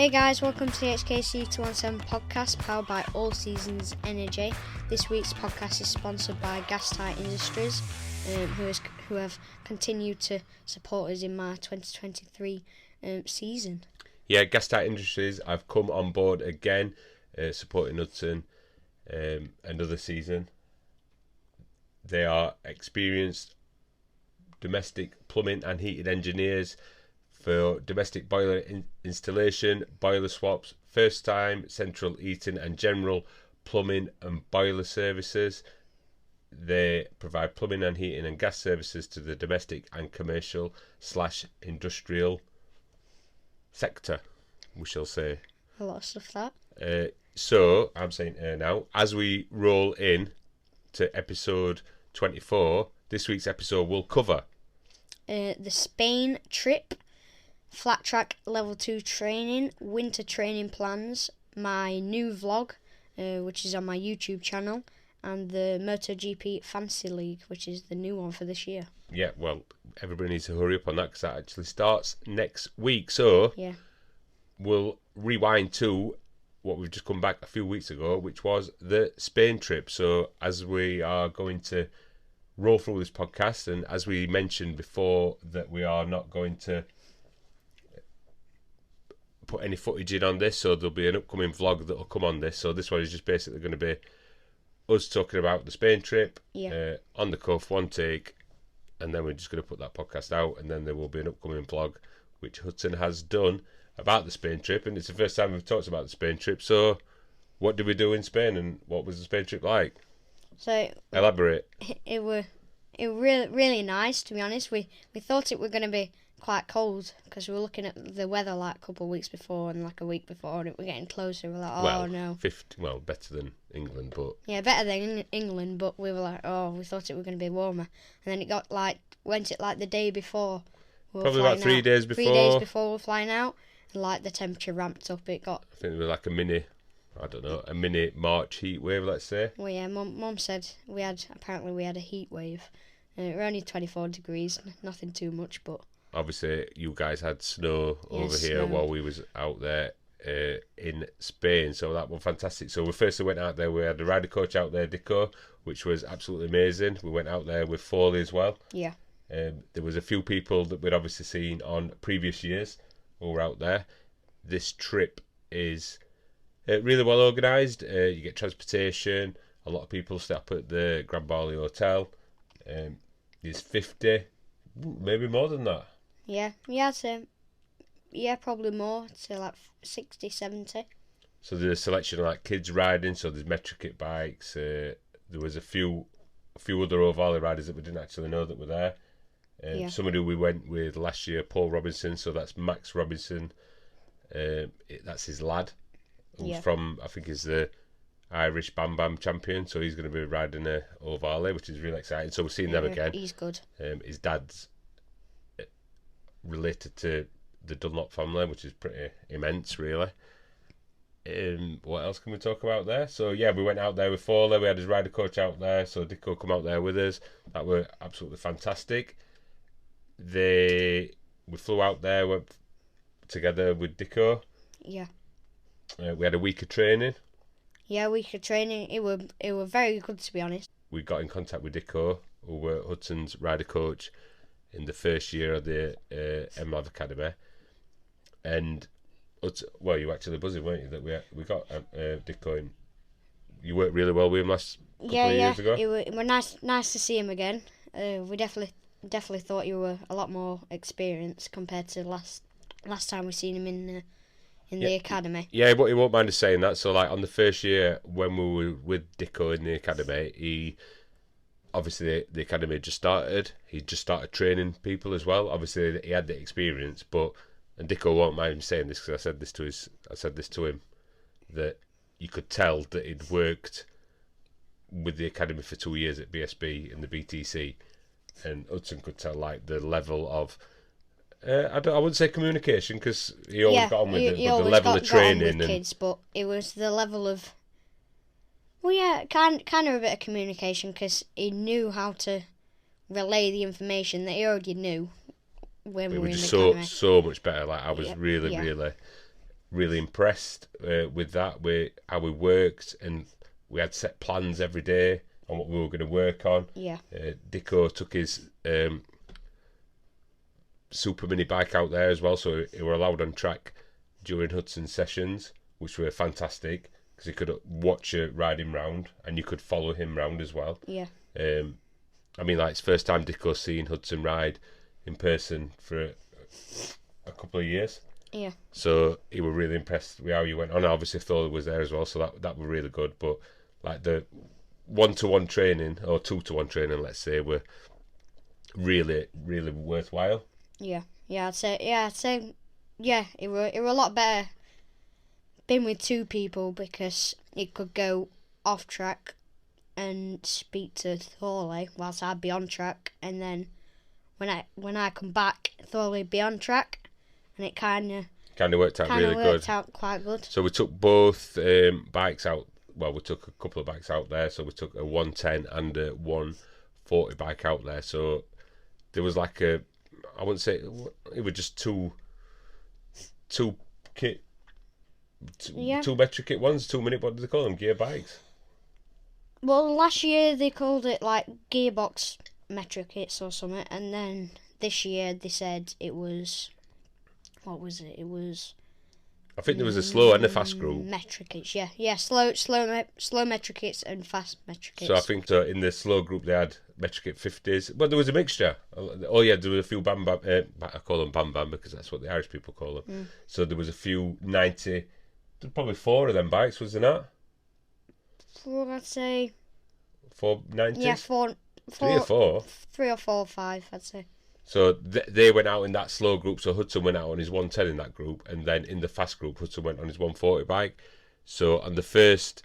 Hey guys, welcome to the HKC 217 podcast powered by All Seasons Energy. This week's podcast is sponsored by Gas-Tight Industries, who have continued to support us in my 2023 season. Yeah, Gas-Tight Industries, I've come on board again, supporting Hudson another season. They are experienced domestic plumbing and heating engineers for domestic boiler installation, boiler swaps, first time, central heating and general plumbing and boiler services. They provide plumbing and heating and gas services to the domestic and commercial/industrial sector, we shall say. A lot of stuff that. So, I'm saying now, as we roll in to episode 24, this week's episode will cover the Spain trip, flat track level 2 training, winter training plans, my new vlog, which is on my YouTube channel, and the MotoGP Fantasy League, which is the new one for this year. Yeah, well, everybody needs to hurry up on that because that actually starts next week. So, yeah, we'll rewind to what we've just come back a few weeks ago, which was the Spain trip. So, as we are going to roll through this podcast, and as we mentioned before, that we are not going to put any footage in on this, so there'll be an upcoming vlog that will come on this. So this one is just basically going to be us talking about the Spain trip, on the cuff, one take, and then we're just going to put that podcast out, and then there will be an upcoming vlog which Hudson has done about the Spain trip, and it's the first time we've talked about the Spain trip. So what did we do in Spain, and what was the Spain trip like? So Elaborate. It was really nice, to be honest. We thought it were going to be quite cold because we were looking at the weather like a couple of weeks before and like a week before, and it were getting closer. We're like, no. Better than England, but yeah, better than England, but we were like, we thought it were going to be warmer, and then it got went the day before. Probably about 3 days before. 3 days before we were flying out, and the temperature ramped up. It got. I think it was like a mini March heat wave, let's say. Well, yeah, Mum said we had a heat wave. We're only 24 degrees, nothing too much, but. Obviously, you guys had snow over here snow. while we was out there in Spain, so that was fantastic. So we firstly went out there, we had a rider coach out there, Dico, which was absolutely amazing. We went out there with Foley as well. Yeah. There was a few people that we'd obviously seen on previous years who were out there. This trip is really well organised. You get transportation. A lot of people stop at the Grand Bali Hotel. There's 50, maybe more than that. Yeah, probably more, to 60, 70. So there's a selection of kids riding, so there's Metrokit bikes. There was a few other O'Valley riders that we didn't actually know that were there. Somebody we went with last year, Paul Robinson, so that's Max Robinson. That's his lad, who's from, I think, is the Irish Bam Bam champion, so he's going to be riding a O'Valley, which is really exciting. So we're seeing them again. He's good. His dad's related to the Dunlop family, which is pretty immense, really. What else can we talk about there? So yeah, we went out there with Foley. We had his rider coach out there, so Dico come out there with us. That were absolutely fantastic. We flew out there, went together with Dico. Yeah. We had a week of training. Yeah, week of training. It were very good, to be honest. We got in contact with Dico, who were Hudson's rider coach in the first year of the MLAV Academy, and you were actually buzzing, weren't you, that we got Dico in. You worked really well with him last couple of years ago. It were nice to see him again. We definitely thought you were a lot more experienced compared to last time we seen him in the academy. Yeah, but he won't mind us saying that. So on the first year when we were with Dico in the academy, obviously the academy just started. He just started training people as well. Obviously he had the experience, and Dico won't mind him saying this because I said this to him, that you could tell that he'd worked with the academy for 2 years at BSB in the BTC, and Hudson could tell the level of I wouldn't say communication because he always got on with it, but the level of training with kids, but it was the level of kind of a bit of communication because he knew how to relay the information that he already knew when we were in the academy. So much better. I was really really impressed with that, with how we worked, and we had set plans every day on what we were going to work on. Yeah. Dicko took his super mini bike out there as well, so he were allowed on track during Hudson's sessions, which were fantastic because he could watch you ride him round and you could follow him round as well. Yeah. I mean, like, it's first time Dicko's seen Hudson ride in person for a couple of years. Yeah. So he were really impressed with how you went on. Obviously, Thor was there as well, so that were really good. But like the 1-to-1 training or 2-to-1 training, let's say, were really, really worthwhile. Yeah. I'd say, it were a lot better being with two people because it could go off track and speak to Thorley whilst I'd be on track, and then when I come back, Thorley'd be on track, and it kind of worked out really good. Worked out quite good. So we took both bikes out. Well, we took a couple of bikes out there. So we took a 110 and a 140 bike out there. So there was like I wouldn't say it was just two kit. Two metric kit ones, 2 minute, what do they call them? Gear bikes? Well, last year they called it like gearbox metric kits or something, and then this year they said it was, what was it? It was, I think there was a slow and a fast group. Metric kits, yeah, slow metric kits and fast metric kits. So I think in the slow group they had metric kit 50s, but there was a mixture. Oh yeah, there were a few bam bam. I call them bam bam because that's what the Irish people call them. So there was a few 90. Probably 4 of them bikes, was there not? 4, I'd say. 4 90s? Yeah, 4. 3 or 4? 3 or 4 or 5, I'd say. So they went out in that slow group. So Hudson went out on his 110 in that group, and then in the fast group, Hudson went on his 140 bike. So on the first,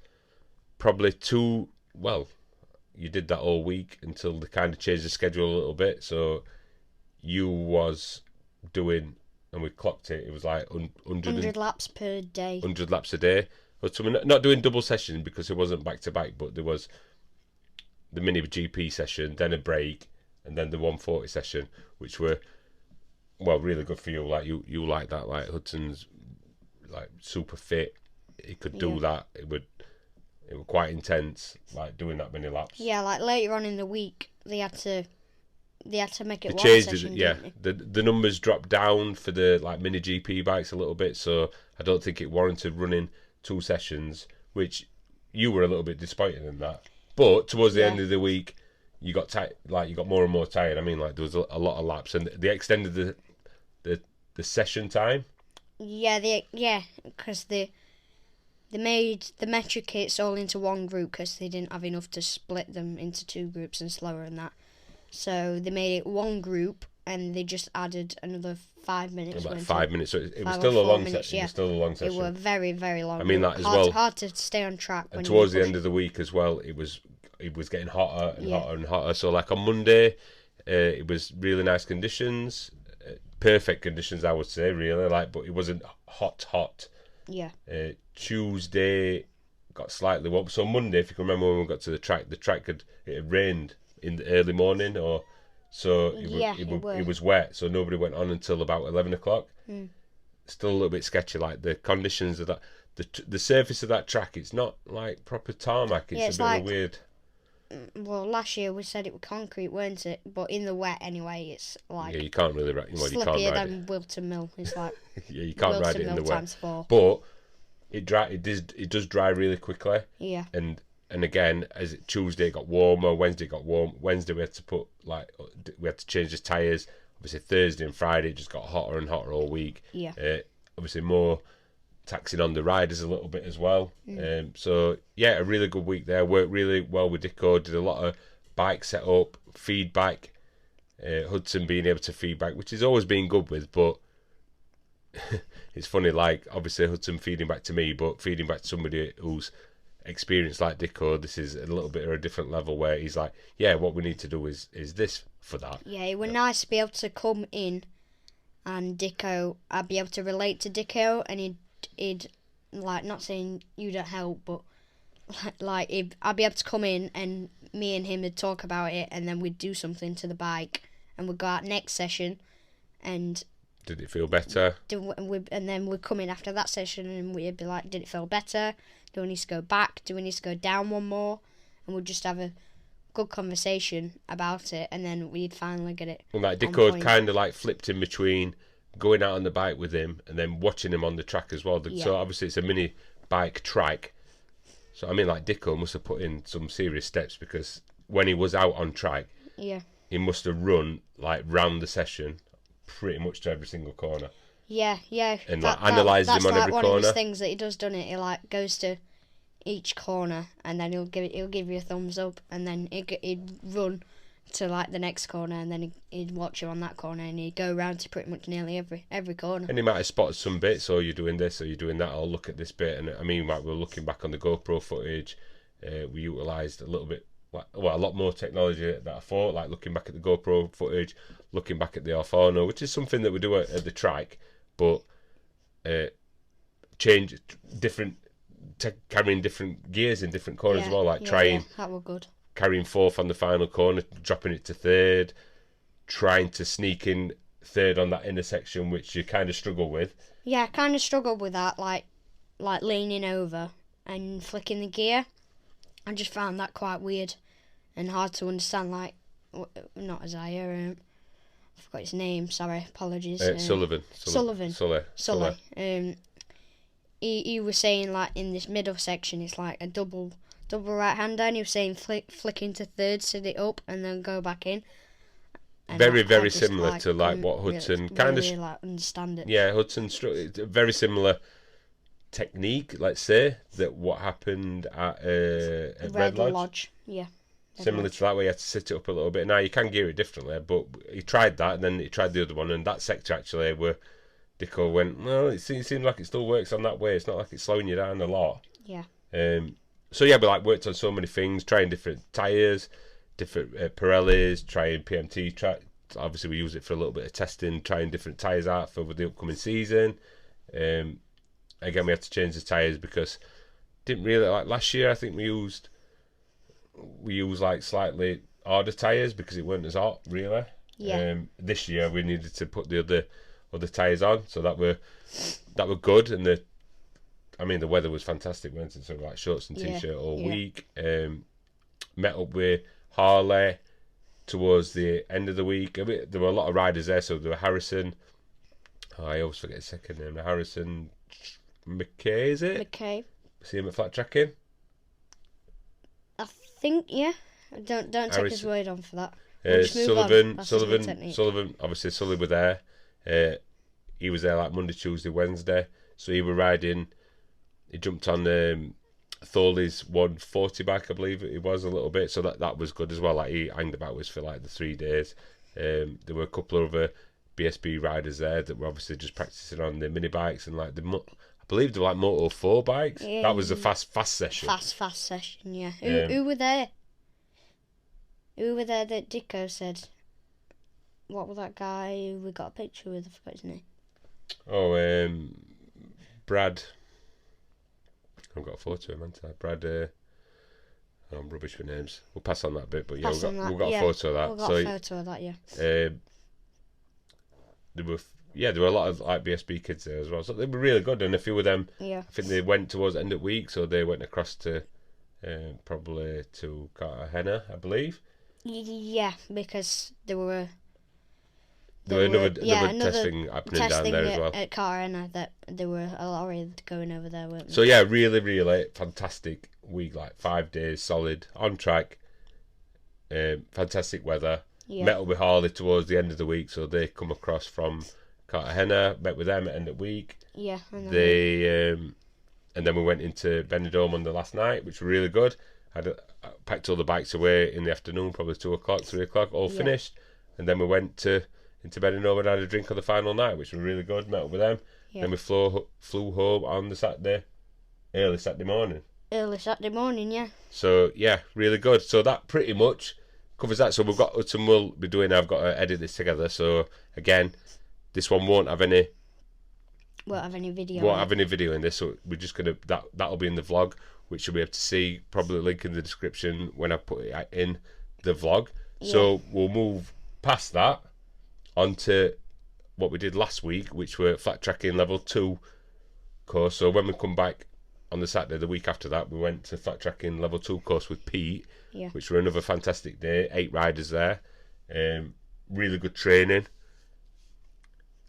probably 2. Well, you did that all week until they kind of changed the schedule a little bit. So you was doing, and we clocked it. It was like 100 laps per day. 100 laps a day. So we're not doing double session because it wasn't back to back, but there was the mini GP session, then a break, and then the 140 session, which were really good for you. Like you like that. Like Hudson's like super fit. He could do that. It was quite intense. Like doing that many laps. Yeah, like later on in the week, they had to make it they one changed session. It, yeah. The numbers dropped down for the like mini GP bikes a little bit, so I don't think it warranted running 2 sessions, which you were a little bit disappointed in that. But towards the end of the week, you got tight, like you got more and more tired. I mean, like there was a lot of laps, and they extended the session time. Yeah, because they made the metric kits all into one group because they didn't have enough to split them into 2 groups and slower and that. So they made it one group, and they just added another 5 minutes. About 5 minutes, so it was still a long session. Yeah. It was still a long session. It was very, very long. I mean that as well. Hard to stay on track. And towards the end of the week as well, it was getting hotter and hotter and hotter. So like on Monday, it was really nice conditions, perfect conditions, I would say, really. Like, but it wasn't hot. Yeah. Tuesday got slightly warm. So Monday, if you can remember when we got to the track it had rained in the early morning, so it was wet, so nobody went on until about 11 o'clock. Still a little bit sketchy, like the conditions of that, the surface of that track, it's not like proper tarmac, it's a bit like, weird. Well, last year we said it was concrete, weren't it? But in the wet anyway, it's like you can't really ride. Well, you can't slippier ride than Wilton Mill. It's like you can't Wilton ride it in the wet. ×4. But it does dry really quickly. Yeah. And again, as Tuesday it got warmer, Wednesday it got warm. Wednesday we had to change the tyres. Obviously Thursday and Friday it just got hotter and hotter all week. Yeah. Obviously more taxing on the riders a little bit as well. So yeah, a really good week there. Worked really well with Dicko. Did a lot of bike setup, feedback. Hudson being able to feedback, which has always been good with, but it's funny. Like obviously Hudson feeding back to me, but feeding back to somebody who's experienced like Dicko, this is a little bit of a different level where he's like, yeah, what we need to do is this for that. Yeah, it was nice to be able to come in and Dicko, I'd be able to relate to Dicko, and he'd like, not saying you don't help, but like I'd be able to come in and me and him would talk about it, and then we'd do something to the bike, and we'd go out next session and Did it feel better? And then we'd come in after that session and we'd be like, did it feel better? Do we need to go back? Do we need to go down one more? And we'd just have a good conversation about it, and then we'd finally get it. And like Dicko kind of like flipped in between going out on the bike with him and then watching him on the track as well. So obviously it's a mini bike track. So I mean, like Dicko must have put in some serious steps, because when he was out on track, he must have run like round the session pretty much to every single corner. Yeah. And like analysed him on every corner. That's like one of his things that he does, doesn't it? He like goes to each corner and then he'll give you a thumbs up, and then he'd run to like the next corner, and then he'd watch you on that corner, and he'd go around to pretty much nearly every corner. And he might have spotted some bits, or you're doing this or you're doing that, or look at this bit. And I mean, like, we're looking back on the GoPro footage, we utilised a little bit, a lot more technology that I thought, like looking back at the GoPro footage, looking back at the orthono, which is something that we do at the track, but change different, carrying different gears in different corners as well, like trying that were good. Carrying fourth on the final corner, dropping it to third, trying to sneak in third on that intersection, which you kind of struggle with. Yeah, I kind of struggled with that, like leaning over and flicking the gear. I just found that quite weird and hard to understand. Like, not Isaiah, I forgot his name. Sorry, apologies. Sullivan. Sully. He was saying like in this middle section, it's like a double right hander, and he was saying flicking to third, set it up, and then go back in. And very similar to like what Hudson really, kind really, of like understand it. Yeah, Hudson very similar technique, let's say, that what happened at Red Lodge. Yeah. Similar to that, where you had to sit it up a little bit. Now you can gear it differently, but he tried that, and then he tried the other one, and that sector actually where Dicko went, well, it seems like it still works on that way. It's not like it's slowing you down a lot. Yeah. So yeah, we like worked on so many things, trying different tyres, different Pirellis, trying PMT track. Obviously, we use it for a little bit of testing, trying different tyres out for the upcoming season. Again, we had to change the tyres because didn't really like last year. I think we used like slightly harder tyres because it weren't as hot, really. Yeah. This year we needed to put the other tyres on, so that were good, and the weather was fantastic. We went in sort of like shorts and t-shirt all week. Met up with Harley towards the end of the week. There were a lot of riders there, so there were Harrison. I always forget his second name. Harrison McKay, is it? McKay. See him at flat tracking? I think, yeah. Don't take his word on for that. Sullivan. Obviously, Sully were there. He was there like Monday, Tuesday, Wednesday. So he were riding. He jumped on Thorley's 140 bike, I believe it was, a little bit. So that was good as well. Like, he hanged about with for like the 3 days. There were a couple of other BSB riders there that were obviously just practicing on the mini bikes and like I believe they were like Moto 4 bikes. Yeah. That was a fast session. Fast session, yeah. Who were there? Who were there that Dicko said? What was that guy who we got a picture with? I forgot his name. Oh, Brad. I've got a photo of him, haven't I? Brad. I'm rubbish with names. We'll pass on that bit, but yeah, we've got a photo of that. We've got a photo of that, yeah. There were a lot of like BSB kids there as well, so they were really good. And a few of them, I think they went towards the end of the week, so they went across to probably to Cartagena, I believe. Yeah, because there were another testing happening down there as well at Cartagena. That there were a lorry going over there, weren't there? So yeah, really, really fantastic week. Like 5 days solid on track. Fantastic weather. Yeah. Met up with Harley towards the end of the week, so they come across from Cartagena. Met with them at the end of the week. Yeah. And then we went into Benidorm on the last night, which was really good. I packed all the bikes away in the afternoon, probably 2 o'clock, 3 o'clock, all finished. And then we went into Benidorm and had a drink on the final night, which was really good. Met up with them. Yeah. Then we flew home on the Saturday, early Saturday morning. Yeah. So yeah, really good. So that pretty much covers that. So we've got Hudson will be doing. I've got to edit this together. So again, this one won't have any video. Won't have any video in this. So we're just gonna that'll be in the vlog, which you'll be able to see. Probably link in the description when I put it in the vlog. Yeah. So we'll move past that onto what we did last week, which were flat tracking level 2 course. So when we come back on the Saturday, the week after that, we went to flat tracking level 2 course with Pete, which were another fantastic day. 8 riders there, really good training.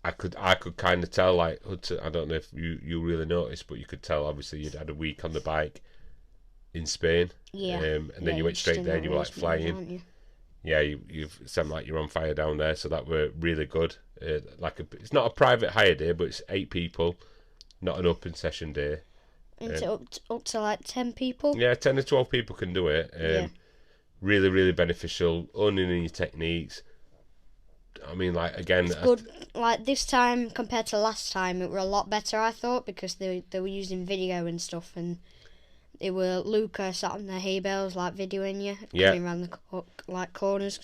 I could kind of tell, like Hudson, I don't know if you really noticed, but you could tell obviously you'd had a week on the bike in Spain, and then you went straight there and you were like flying. You've sound like you're on fire down there, so that were really good. It's not a private hire day, but it's 8 people, not an open session day. It's up to like 10 people. Yeah, 10 to 12 people can do it. Really, really beneficial. Owning your techniques. I mean, like, again, it's good. Like this time compared to last time, it were a lot better, I thought, because they were using video and stuff, and it were Luca sat on the hay bales, like videoing you, coming around the corners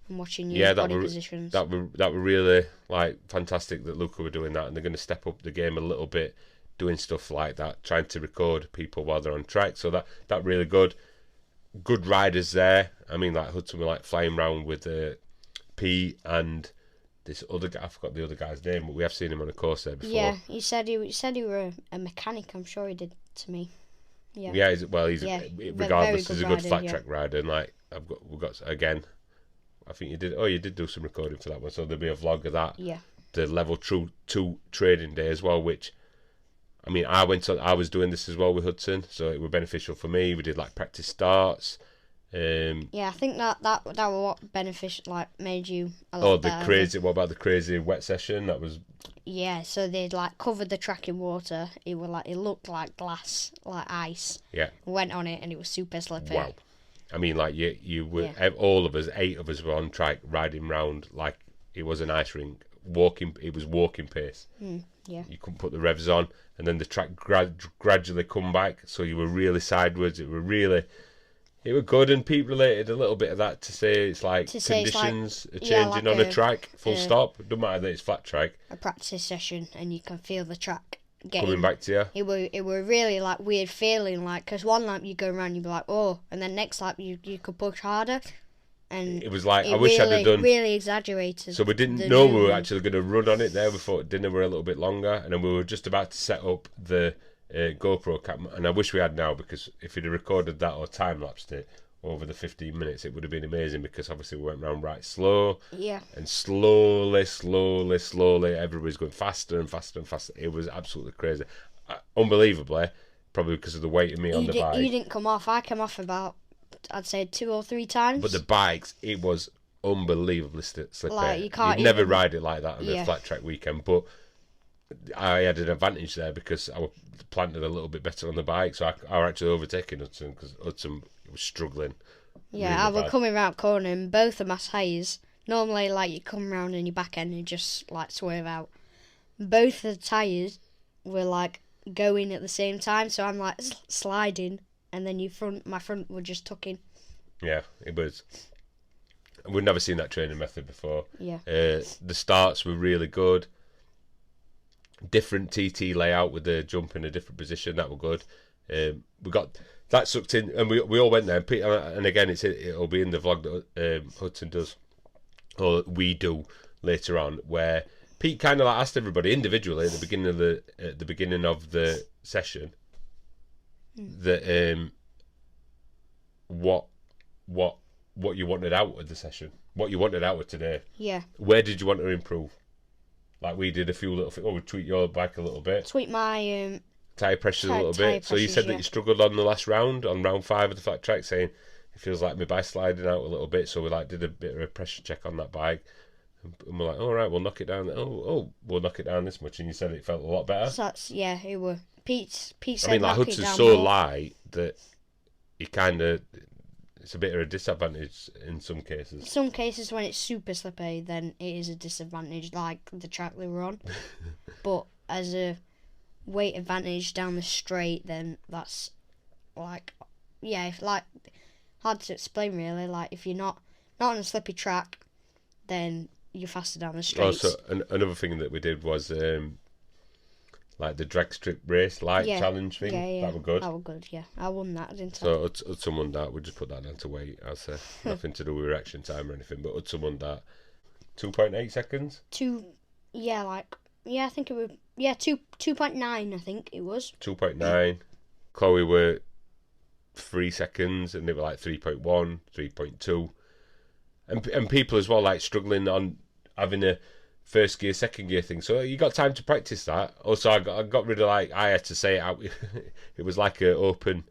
and watching your body positions. That were really like fantastic that Luca were doing that, and they're going to step up the game a little bit, doing stuff like that, trying to record people while they're on track. So that really good. Good riders there. I mean, like Hudson were like flying around with Pete and this other guy. I forgot the other guy's name, but we have seen him on a course there before. Yeah, he said he were a mechanic. I'm sure he did to me. Yeah. Yeah. He's regardless, he's a good flat track rider, and like we've got again. I think you did do some recording for that one, so there'll be a vlog of that. Yeah. The level 2 training day as well, which. I mean, I was doing this as well with Hudson, so it was beneficial for me. We did like practice starts. I think that was what beneficial, like made you a lot better. What about the crazy wet session? That was. Yeah, so they'd like covered the track in water. It looked like glass, like ice. Yeah. Went on it and it was super slippery. Wow. I mean, like you were all of us, 8 of us were on track riding round like it was an ice rink. It was walking pace. Yeah. You couldn't put the revs on, and then the track gradually come back, so you were really sideways. It were good, and Pete related a little bit of that to say it's like conditions are changing on a track, full stop. It doesn't matter that it's flat track. A practice session, and you can feel the track coming back to you. It were really like weird feeling, like because one lap you go around, you'd be like, oh, and then next lap you could push harder. And it was like I wish I'd have done really exaggerated. So we didn't know we were actually going to run on it there. We thought dinner were a little bit longer, and then we were just about to set up the GoPro cam. And I wish we had now, because if we'd have recorded that or time lapsed it over the 15 minutes, it would have been amazing. Because obviously we went round right slow, and slowly, everybody's going faster and faster and faster. It was absolutely crazy, unbelievably, probably because of the weight of me on the bike. You didn't come off. I came off about, I'd say 2 or 3 times. But the bikes, it was unbelievably slippery. Like, you'd never ride it like that on a flat track weekend. But I had an advantage there because I was planted a little bit better on the bike, so I was actually overtaking Hudson because Hudson was struggling. Yeah, I was coming round corner, and both of my tyres, normally like you come round and your back end and just like swerve out. Both of the tyres were like going at the same time, so I'm like sliding. And then my front were just tucking. Yeah, it was. We'd never seen that training method before. Yeah. The starts were really good. Different TT layout with the jump in a different position. That were good. We got that sucked in, and we all went there. And again, it'll be in the vlog that Hudson does, or we do later on, where Pete kind of like asked everybody individually at the beginning of the session. That what you wanted out of the session, what you wanted out of today. Yeah. Where did you want to improve? Like we did a few little things. We tweaked your bike a little bit. Tweak my tyre pressure a little bit. So you said that you struggled on the last round, on round 5 of the flat track, saying it feels like my bike's sliding out a little bit. So we did a bit of a pressure check on that bike. And we're like, all right, we'll knock it down. We'll knock it down this much. And you said it felt a lot better. So it were. Pete said, I mean, like Hudson's so light that he kind of, it's a bit of a disadvantage in some cases. In some cases, when it's super slippery, then it is a disadvantage, like the track they were on. But as a weight advantage down the straight, then that's like, hard to explain really. Like if you're not on a slippy track, then you're faster down the straight. Also, another thing that we did was like the drag strip race challenge thing. Yeah. That were good. That were good, yeah. I won that, didn't I? So Hudson won that. We just put that down to weight. I'll say nothing to do with reaction time or anything. But Hudson won that. 2.8 seconds. I think it was 2.9. I think it was 2.9. Chloe were 3 seconds, and they were like 3.1, 3.2, and people as well like struggling on having a first gear, second gear thing. So you got time to practice that. Also, I got rid of I had to say it out. It was like an open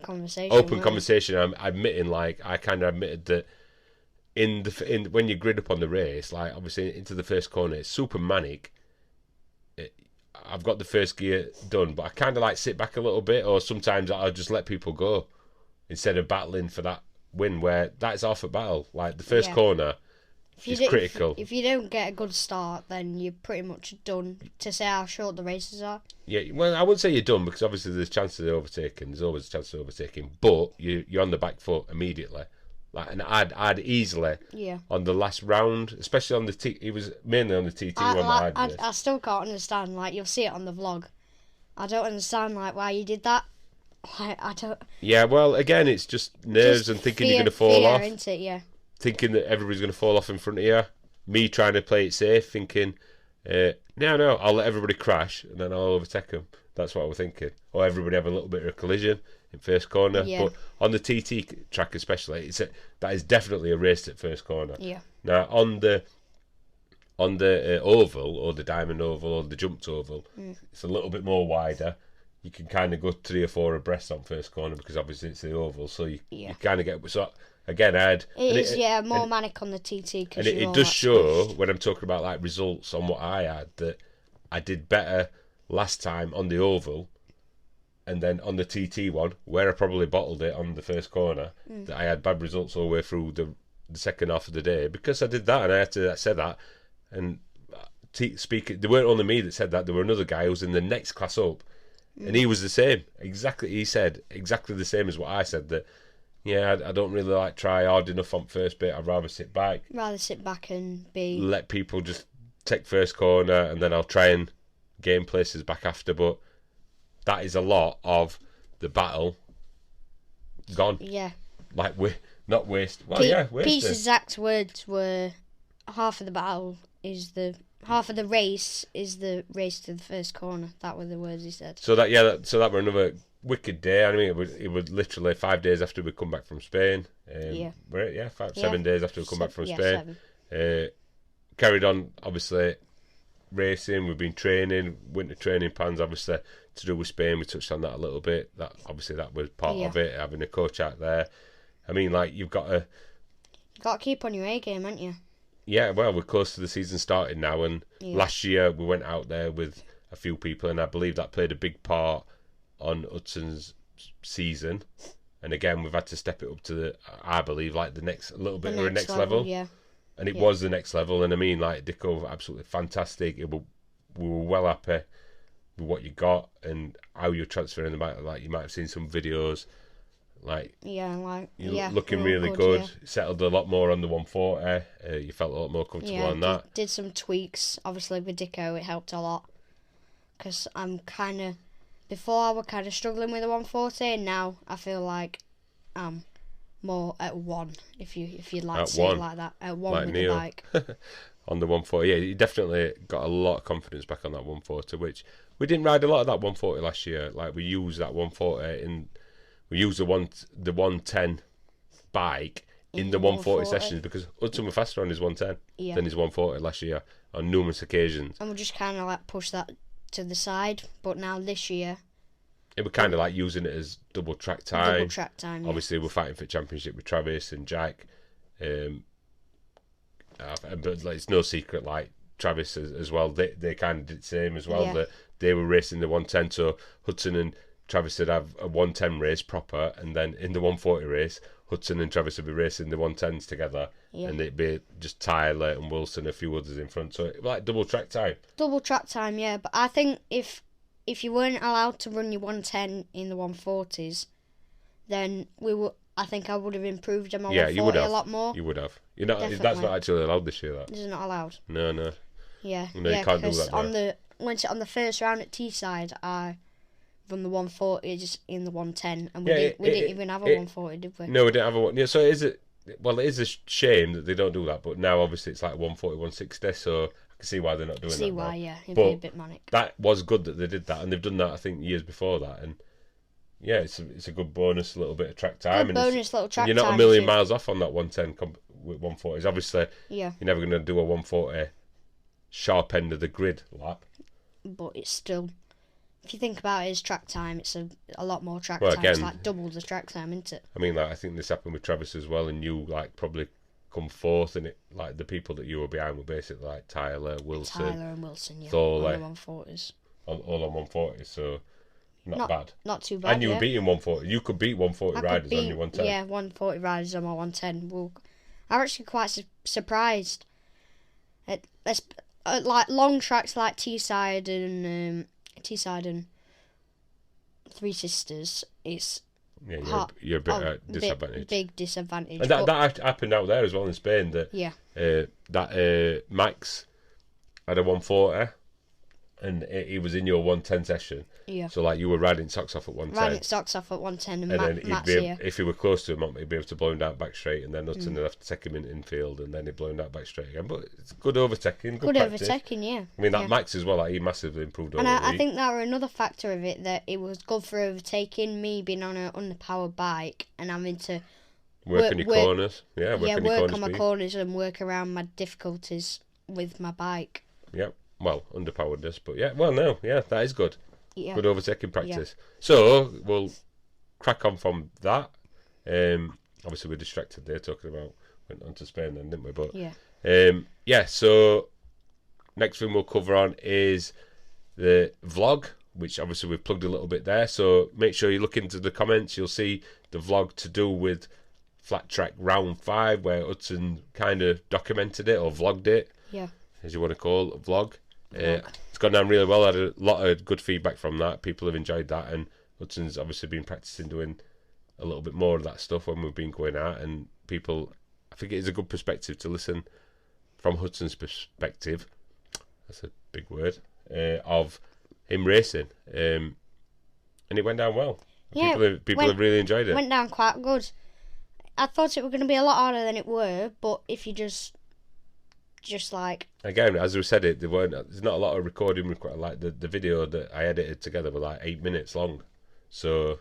conversation. I'm admitting I kind of admitted that when you grid up on the race, like obviously into the first corner, it's super manic. I've got the first gear done, but I kind of sit back a little bit, or sometimes I'll just let people go instead of battling for that win. Where that's half a battle. Like the first corner. It's critical. If you don't get a good start, then you're pretty much done. To say how short the races are. Yeah, well, I wouldn't say you're done because obviously there's chances of overtaking. There's always a chance of overtaking, but you're on the back foot immediately. And I'd easily on the last round, especially on the T. It was mainly on the TT one. I still can't understand. You'll see it on the vlog. I don't understand why you did that. I don't. Yeah, well, again, it's just nerves and thinking you're going to fall off. Isn't it? Yeah. Thinking that everybody's going to fall off in front of you. Me trying to play it safe, thinking, no, I'll let everybody crash and then I'll overtake them. That's what I was thinking. Or everybody have a little bit of a collision in first corner. Yeah. But on the TT track especially, that is definitely a race at first corner. Yeah. Now, on the oval, or the diamond oval, or the jumped oval, it's a little bit more wider. You can kind of go 3 or 4 abreast on first corner because obviously it's the oval, so you kind of get... So, again, more manic on the TT. And it does show, when I'm talking about results on what I had, that I did better last time on the oval, and then on the TT one, where I probably bottled it on the first corner, that I had bad results all the way through the second half of the day because I did that, and I had to say that. And there weren't only me that said that. There were another guy who was in the next class up, and he was the same. He said exactly the same as what I said, that I don't really try hard enough on first bit. I'd rather sit back. And let people just take first corner, and then I'll try and gain places back after. But that is a lot of the battle gone. Yeah. We're not waste. Well, wasted. Pete's exact words were, half of the race is the race to the first corner. That were the words he said. So that were another wicked day. I mean, it was literally 5 days after we come back from Spain. 7 days after we come back from Spain. 7. Carried on, obviously, racing. We've been training, winter training plans, obviously, to do with Spain. We touched on that a little bit. That was part of it, having a coach out there. I mean, you've got to keep on your A game, haven't you? Yeah, well, we're close to the season starting now, and last year we went out there with a few people, and I believe that played a big part on Hudson's season. And again, we've had to step it up to I believe, the next level. Yeah. And it was the next level. And I mean, Dicko, absolutely fantastic. We were well happy with what you got and how you're transferring them out. You might have seen some videos. Looking really good. Yeah. Settled a lot more on the 140. You felt a lot more comfortable on that. Did some tweaks. Obviously, with Dicko, it helped a lot. Because before I was kind of struggling with the 140, and now I feel like I'm more at 1, if you'd like to say it like that. At 1 with Neil. The bike. On the 140, you definitely got a lot of confidence back on that 140, which we didn't ride a lot of that 140 last year. We used that 140 we used the 110 bike in the 140 sessions, because Hudson were faster on his 110 than his 140 last year on numerous occasions. And we just kind of push that to the side, but now this year it was kind of using it as double track time. Yeah. Obviously, we're fighting for championship with Travis and Jack, but it's no secret. Travis as well, they kind of did the same as well. That they were racing the 110, so Hudson and Travis would have a 110 race proper, and then in the 140 race, Hudson and Travis would be racing the 110s together, and it'd be just Tyler and Wilson, a few others in front. So it was double track time. Double track time, yeah. But I think if you weren't allowed to run your 110 in the 140s, then I think I would have improved on my 140 a lot more. You would have. That's not actually allowed this year. It's not allowed. No. Yeah. You can't do that. On the first round at Teesside, I run the 140 just in the 110, and we didn't even have a 140, did we? No, we didn't have a one. Yeah, so is it well, it is a shame that they don't do that. But now obviously it's like 140, 160, so I can see why they're not doing that. See why, now. yeah, it'd But be a bit manic. that was good that they did that, and they've done that I think years before that, and yeah, it's a good bonus, a little bit of track time. Good bonus little track time. You're not a million miles off on that 110 with 140s. Obviously, yeah, you're never going to do a 140 sharp end of the grid lap. But it's still, if you think about it as track time, it's a lot more track Well, time. It's again, like double the track time, isn't it? I mean, like I think this happened with Travis as well, and you like probably come fourth in it. Like the people that you were behind were basically like Tyler, Wilson, And Wilson, yeah, Thorley, all on 140s. All on 140, so not bad. Not too bad. And you were beating 140. You could beat 140 riders on your 110. Yeah, 140 riders on my 110. Well, I'm actually quite surprised. Like long tracks like Teesside and Three Sisters, it's you're a bit at a disadvantage. Big disadvantage. And that happened out there as well in Spain. That Max had a 140, and he was in your 110 session. Yeah. So like you were riding socks off at 110. Riding socks off at 110, and then Matt's here. if he were close to him, he'd be able to blow him down back straight, and then Hudson would have to take him in infield, and then he'd blow him down back straight again. But it's good overtaking, good practice. Overtaking, yeah. I mean, that Max as well, like, he massively improved over And the I week. think that were another factor of it, that it was good for overtaking, me being on an underpowered bike and having to work on your corners. Yeah, work on my corners and work around my difficulties with my bike. Yeah, well, underpoweredness, but yeah, well, no, yeah, that is good. Yeah. Good overtaking practice. Yeah. So we'll crack on from that. Obviously, we're distracted there talking about went on to Spain then, didn't we? But yeah. So next thing we'll cover on is the vlog, which obviously we've plugged a little bit there. So make sure you look into the comments. You'll see the vlog to do with Flat Track Round 5, where Hudson kind of documented it or vlogged it. Yeah. As you want to call it, vlog. It's gone down really well. I had a lot of good feedback from that. People have enjoyed that, and Hudson's obviously been practicing doing a little bit more of that stuff when we've been going out, and people, I think it is a good perspective to listen from Hudson's perspective. That's a big word. Of him racing, and it went down well. Yeah, people have really enjoyed it. Went down quite good. I thought it was going to be a lot harder than it were, but if you just like, again, as we said, there's not a lot of recording. Like the video that I edited together were like 8 minutes long, so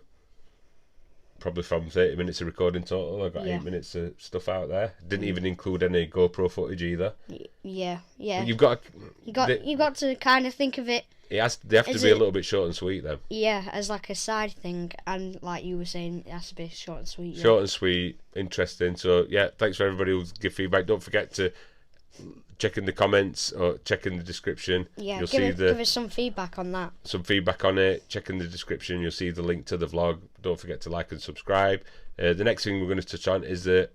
probably from 30 minutes of recording total, I got 8 minutes of stuff out there. Didn't even include any GoPro footage either. Yeah. But you got to kind of think of it. They have to be a little bit short and sweet then. Yeah, as like a side thing, and like you were saying, it has to be short and sweet. Yeah. Short and sweet, interesting. So yeah, thanks for everybody who give feedback. Don't forget to check in the comments or check in the description. Yeah, you'll give us some feedback on that. Some feedback on it. Check in the description. You'll see the link to the vlog. Don't forget to like and subscribe. The next thing we're going to touch on is the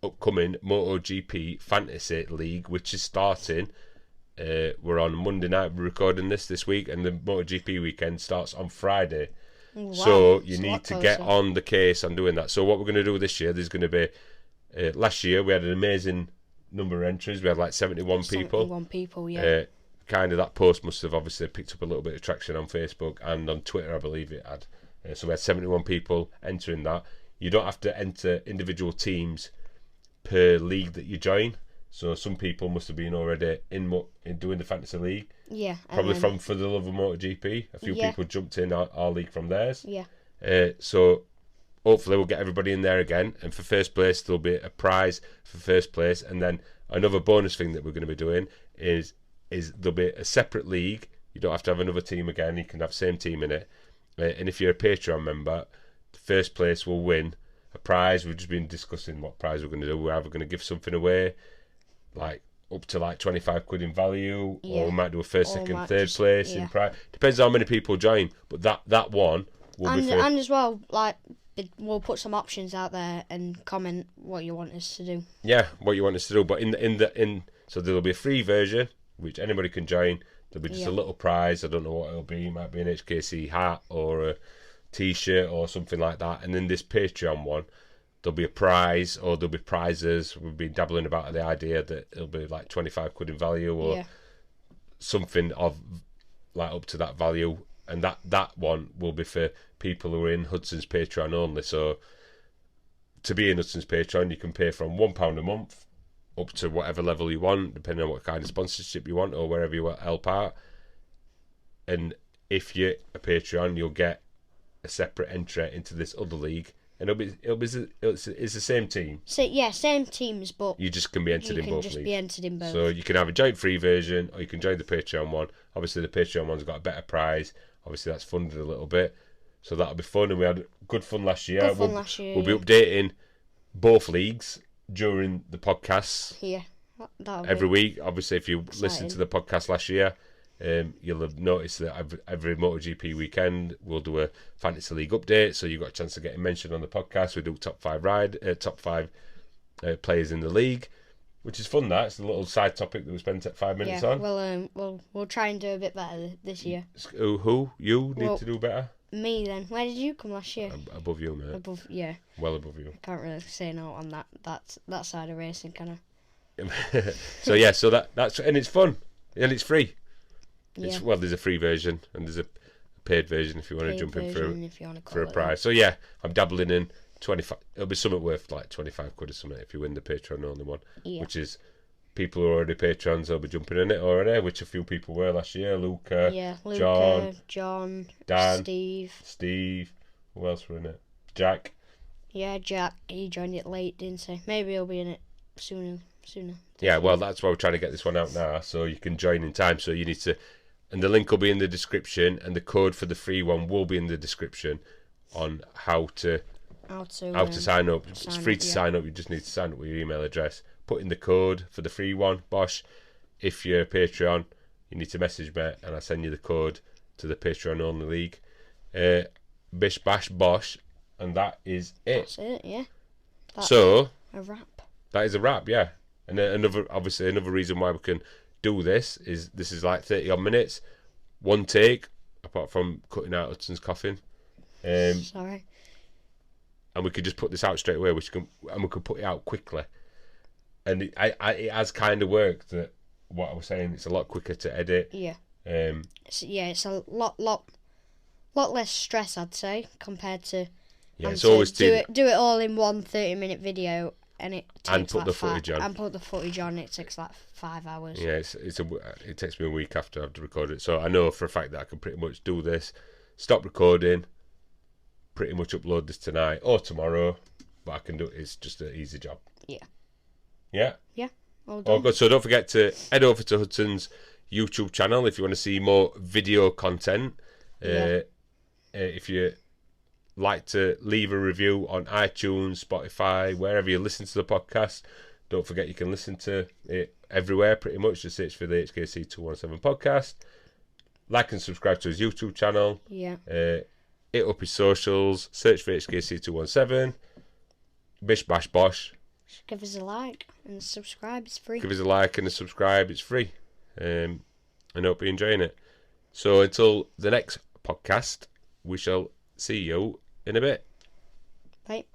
upcoming MotoGP Fantasy League, which is starting. We're on Monday night. We're recording this week, and the MotoGP weekend starts on Friday. Wow, so you need to get on the case on doing that. So what we're going to do this year, there's going to be. Last year we had an amazing number of entries. We had like 71 people. 71 people, yeah. Kind of that post must have obviously picked up a little bit of traction on Facebook and on Twitter, I believe it had. So we had 71 people entering that. You don't have to enter individual teams per league that you join. So some people must have been already in doing the fantasy league. Yeah. Probably from For the Love of MotoGP. A few people jumped in our league from theirs. Yeah. So hopefully we'll get everybody in there again, and for first place there'll be a prize for first place, and then another bonus thing that we're going to be doing is there'll be a separate league. You don't have to have another team again, you can have the same team in it, and if you're a Patreon member, the first place will win a prize. We've just been discussing what prize we're going to do. We're either going to give something away like up to like 25 quid in value, or we might do a first, second, third place in prize. Depends on how many people join, but that one will be and as well, like, we'll put some options out there and comment what you want us to do. Yeah, what you want us to do. But so there'll be a free version which anybody can join. There'll be just a little prize. I don't know what it'll be. It might be an HKC hat or a T-shirt or something like that. And then this Patreon one, there'll be a prize, or there'll be prizes. We've been dabbling about the idea that it'll be like 25 quid in value, or something of like up to that value. And that one will be for people who are in Hudson's Patreon only. So to be in Hudson's Patreon, you can pay from £1 a month up to whatever level you want, depending on what kind of sponsorship you want or wherever you want to help out. And if you're a Patreon, you'll get a separate entry into this other league, and it's the same team. So yeah, same teams, but you just can be entered in both leagues. Be entered in both. So you can have a joint free version, or you can join the Patreon one. Obviously, the Patreon one's got a better prize. Obviously, that's funded a little bit, so that'll be fun. And we had good fun last year. We'll be updating both leagues during the podcasts. Yeah, every week. Obviously, if you listened to the podcast last year, you'll have noticed that every MotoGP weekend we'll do a Fantasy League update, so you've got a chance of getting mentioned on the podcast. We do top five players in the league, which is fun. That's a little side topic that we spent 5 minutes on. We'll try and do a bit better this year. Who you need to do better? Me then. Where did you come last year? Above you, mate. Well above you. Can't really say no on that side of racing, can I? So that's and it's fun and it's free. Yeah. There's a free version and there's a paid version if you want to jump in for a prize. So yeah, I'm dabbling in 25. It'll be something worth like 25 quid or something if you win the Patreon only one, which is people who are already patrons will be jumping in it already, which a few people were last year. Luca, John, Dan, Steve. Who else were in it? Jack. Yeah, Jack. He joined it late, didn't he? Maybe he'll be in it sooner. Yeah, well, that's why we're trying to get this one out now, so you can join in time. So you need to, and the link will be in the description, and the code for the free one will be in the description on how to sign up. It's free to sign up. You just need to sign up with your email address. Put in the code for the free one, Bosch. If you're a Patreon, you need to message me, and I'll send you the code to the Patreon only league. Bish Bash Bosch, and that is it. That's it, yeah. That's a wrap. That is a wrap, yeah. And another reason why we can do this is like 30 odd minutes, one take, apart from cutting out Hudson's coughing. Sorry. And we could just put this out straight away, and we could put it out quickly. And it has kind of worked. That what I was saying, it's a lot quicker to edit. Yeah. It's a lot less stress, I'd say, compared to. Yeah, it's always do it all in one 30-minute video. And it takes put the footage on. It takes like 5 hours. Yeah, it takes me a week after I have to record it. So I know for a fact that I can pretty much do this, stop recording, pretty much upload this tonight or tomorrow. But I can do it. It's just an easy job. Yeah. Yeah. Yeah. All done. Good. So don't forget to head over to Hudson's YouTube channel if you want to see more video content. If you like to leave a review on iTunes, Spotify, wherever you listen to the podcast. Don't forget you can listen to it everywhere pretty much. Just search for the HKC 217 podcast. Like and subscribe to his YouTube channel. Yeah. Hit up his socials. Search for HKC 217. Bish Bash Bosh. Give us a like and subscribe. It's free. Give us a like and a subscribe. It's free. I hope you're enjoying it. So until the next podcast, we shall see you in a bit. Bye.